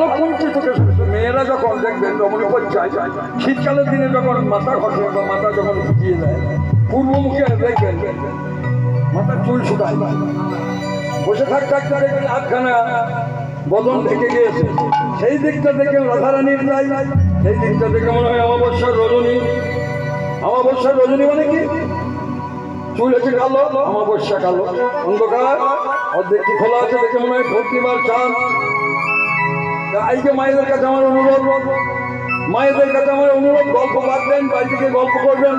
ভালো কোনটি তোকে মেয়েরা যখন দেখবেন রমণী পর্যায় শীতকালের দিনে যখন মাথা ঘষে বা মাথা যখন ভিজিয়ে দেয় পূর্বমুখে দেখবেন মাথার চুল শুকায় বসে থাকতে থাকতে দেখবেন আধখানা বদন ঢেকে গিয়েছে সেই দিকটা দেখে রাধারানীর নাই সেই দিকটা দেখে মনে হয় অমাবস্যার রজনী। অমাবস্যার রজনী মানে কি? চুল হচ্ছে কালো, অমাবস্যা কালো, অন্ধকার, অর্ধেক কি খোলা আছে দেখে মনে হয় পূর্ণিমার চাঁদ। এই যে মায়েদের কাছে আমার অনুরোধ, মায়েদের কাছে আমার অনুরোধ, গল্প বাদ দেন, বাড়ি থেকে গল্প করবেন,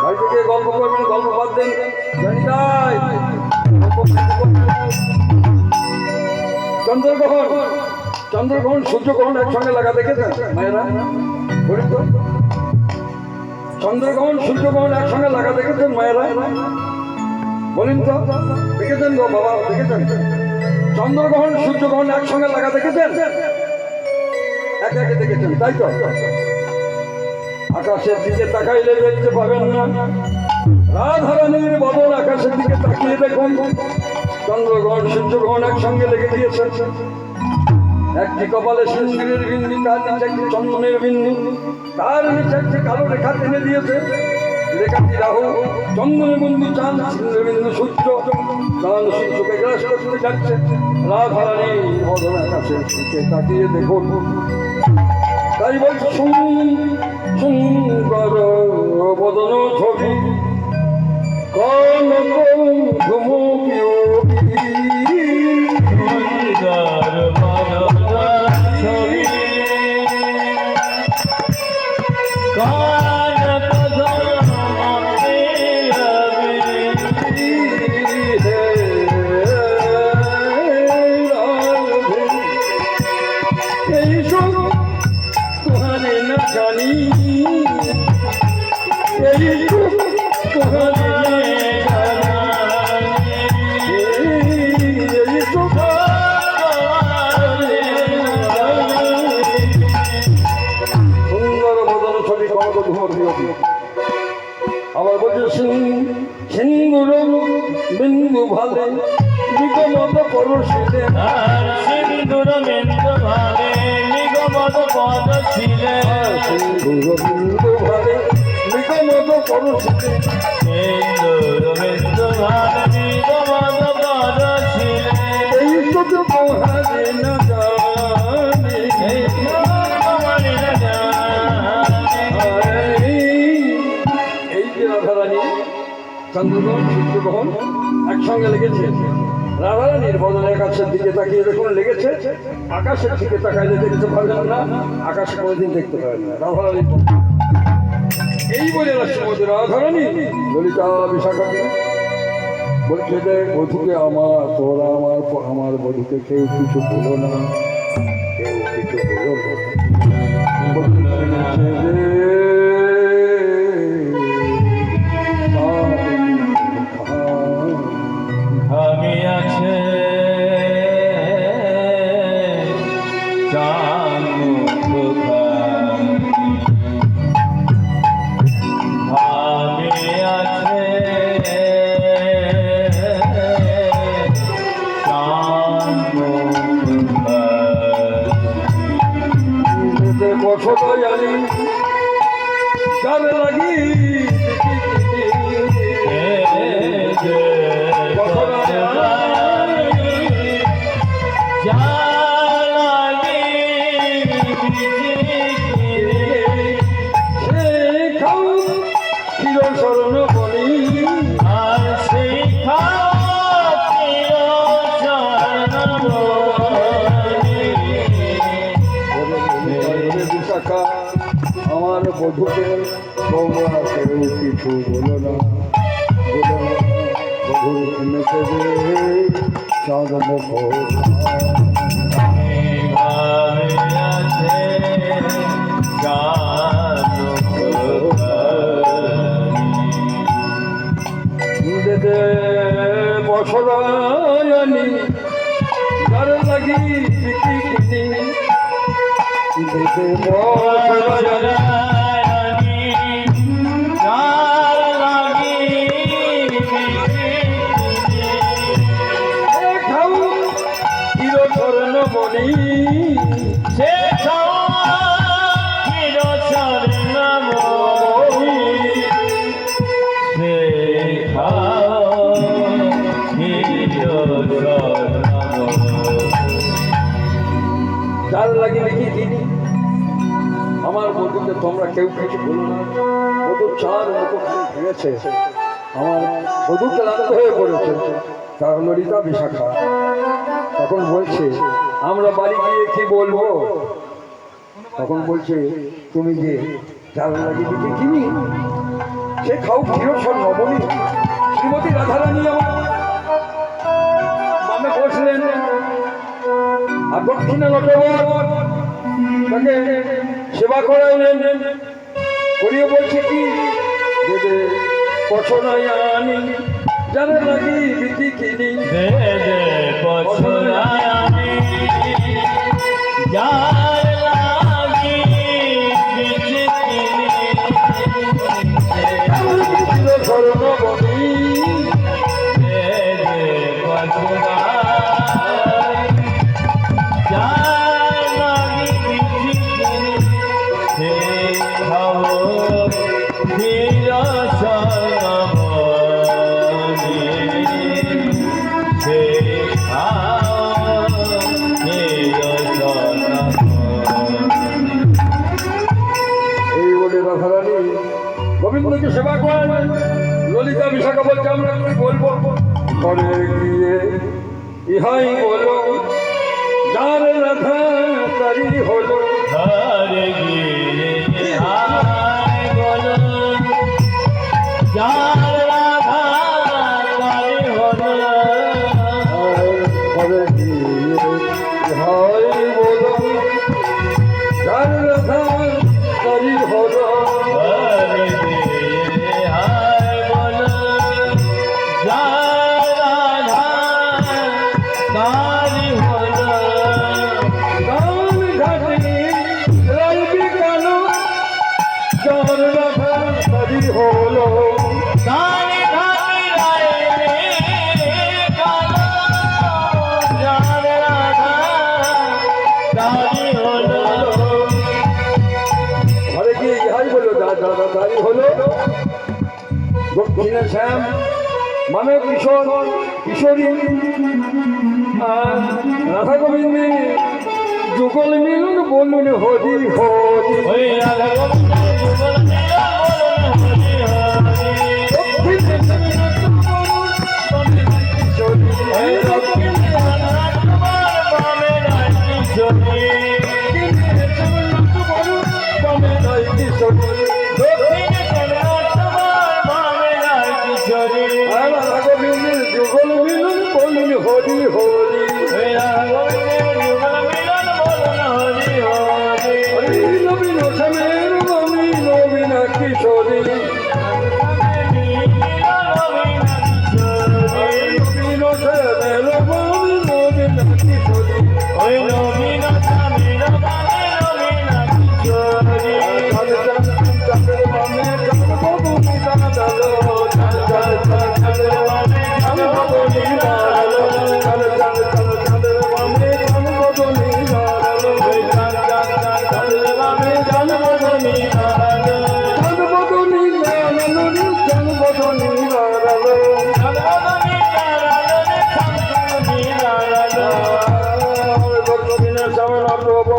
বাড়ি থেকে গল্প করবেন, গল্প বাদ দেন, জানি তাই চন্দ্রগ্রহণ, চন্দ্রগ্রহণ সূর্যগ্রহণ একসঙ্গে লাগা দেখেছেন মায়েরা? বলি তো, চন্দ্রগ্রহণ সূর্যগ্রহণ একসঙ্গে লাগা দেখেছেন মায়েরা? বলেন তো, দেখেছেন গো বাবা, দেখেছেন? চন্দ্রগ্রহণ সূর্যগ্রহণ একসঙ্গে লাগা দেখেছেন? একে একে দেখেছেন, তাই তো? আকাশের দিকে তাকাইলে দেখতে পাবেন না, রাধারানীর বদন আকাশের দিকে তাকিয়ে দেখুন, চন্দ্রগ্রহণ সূর্যগ্রহণ একসঙ্গে লেগে দিয়েছে। একটি কপালে সিন্দুরের বিন্দু, তার নিচে একটি চন্দনের বিন্দু, তার নিচে একটি কালো রেখা টেনে দিয়েছে। রেখাটি রাহু, চন্দনের বিন্দু চাঁদ, সিন্দুরের বিন্দু সূর্য, চাঁদ সূর্যকে গ্রাস করতে যাচ্ছে। রাধারানী বদন আকাশের দিকে তাকিয়ে দেখুন, তাই বলছে সুন্দর বদন ছবি কনক ঘুমুকিও আবার বলছে সিন্দুর বিন্দু ভালে নিগমত পরশিলে, সিন্দুর বিন্দু ভালে নিগমত পরশিলে, সিন্দুর বিন্দু ভালে নিগমত পরশিলে, সিন্দুর বিন্দু ভালে নিগমত পরশিলে, এই শুধু মহারে না জানে, এই যে রাধারানী চন্দ্রগ্রহণ সূর্যগ্রহণ একসঙ্গে লেগেছে। রাধারানীর বদনের আকাশের দিকে তাকিয়ে দেখুন লেগেছে। আকাশের দিকে তাকাইলে দেখতে পারবেন না, আকাশে কোনোদিন দেখতে পাবেন না। রাধারানী এই বলে রাষ্ট্রপতি রাধারানী ললিতা বিশাখা বলছে যে বধূকে আমার, তোরা আমার বধূকে কেউ কিছু বলো না, কেউ কিছু বলো না। আমি আছে বছর জানি যার লাগি স্মরণ বলি আর সেই বিশাখা আমার বধূকে তোমরা কেউ কিছু বলো না, বলো না। বধূর মেসেজে চাঁদ মুখ বসরায়নি যার লাগি কিনি দেবে বসরায়নি যার লাগি খাও চির স্বর্ণ মণি শেখাও চিরস্বর্ণময়ী শেখাও চিরস্বর্ণময়ী। যার লাগে লিখি দিনি আমার বন্ধুকে তোমরা কেউ কিছু বলো না। বধূ চার মতো খালি ভেঙেছে, আমার বধূ ক্লান্ত হয়ে পড়েছে, তার ললিতা বিশাখা। তখন বলছে আমরা বাড়ি গিয়ে কি বলবো? তখন বলছে তুমি যে যার লাগে লিখি কিনি সে খাও চিরস্বর নবনী শ্রীমতী রাধারানী আমার মামে বসলেন আর দক্ষিণে নটবর তাকে সেবা করাইলেন। করিয়ে বলছে কি দেবে পছনায় আনি যারা লাগি বিটি কিনি দে দে পছনায় আমি যার লাগি বিচি কিনি স্বর্ণবনী দে দে পছনায় যার লাগি বিচি কিনি শেখাও চিরস্বর্ণময়ী শেখাও চিরস্বর্ণময়ী। এই বলে রাধারানী গোবিন্দকে সেবা করেন। ললিতা বিশাখা বলছে আমরা কি বলবো? ঘরে গিয়ে ইহাই বলো যার রাধা তারি হলো ঘরে গিয়ে আয় বলো যার রাধা তারি হলো। ঘরে গিয়ে ইহাই বলো যার রাধা তারি হলো ঘরে গিয়ে আয় বলো যার রাধা তারি হলো। গান ঘাটে রাইবি কেন যার রাধা তারি হলো গানে গানে রাইলে কালো যার রাধা তারি হলো। ঘরে গিয়ে ইহাই বলো যার রাধা তারি হলো। দক্ষিণে শ্যাম মানে কিশোর কিশোরী আর রাধা গোবিন্দে যুগল মিলন বলুন হরি হরি ওই রাধা গোবিন্দের যুগল মিলন বলুন হরি হরি। দক্ষিণে কিশোরী ওই দক্ষিণে রাধা তোমার বামে নাই কিশোরী। কিশোরী দক্ষিণে তোমার বামে নাই কিশোরী। রাধা গোবিন্দের যুগল মিলন বলুন হরি হরি ওই রাধা গোবিন্দের যুগল মিলন বলুন হরি হরি। হরি নবীন শ্যামের নবী নবীনা কিশোরী নবীন শ্যামের নবী নবীনা কিশোরী ওই নবীন স্বামীর বামে নবীনা কিশোরী। চাঁদের বামে চাঁদ বদনি দাঁড়ালো চাঁদের বামে চাঁদ বদনি দাঁড়ালো চাঁদের বামে চাঁদ বদনি দাঁড়ালো চাঁদের বামে চাঁদ বদনি দাঁড়ালো চাঁদ বদনি দাঁড়ালো চাঁদ বদনি দাঁড়ালো দক্ষিণে শ্যামলা প্রভু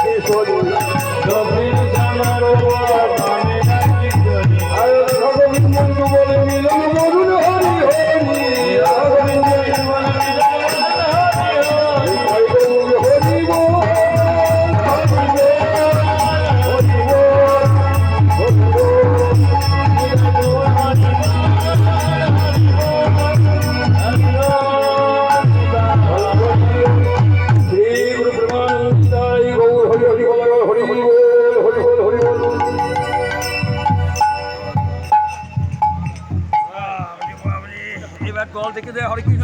কিশোরী আর ভগবিন্দ বলে মিলন বলুন হরি হরি রাধা হরি বল শ্রী গুরু প্রেমানন্দাই গৌর হরি হরি বল হরি হরি বল হরি বল হরি বল এবার দল থেকে দেয় হরে কৃষ্ণ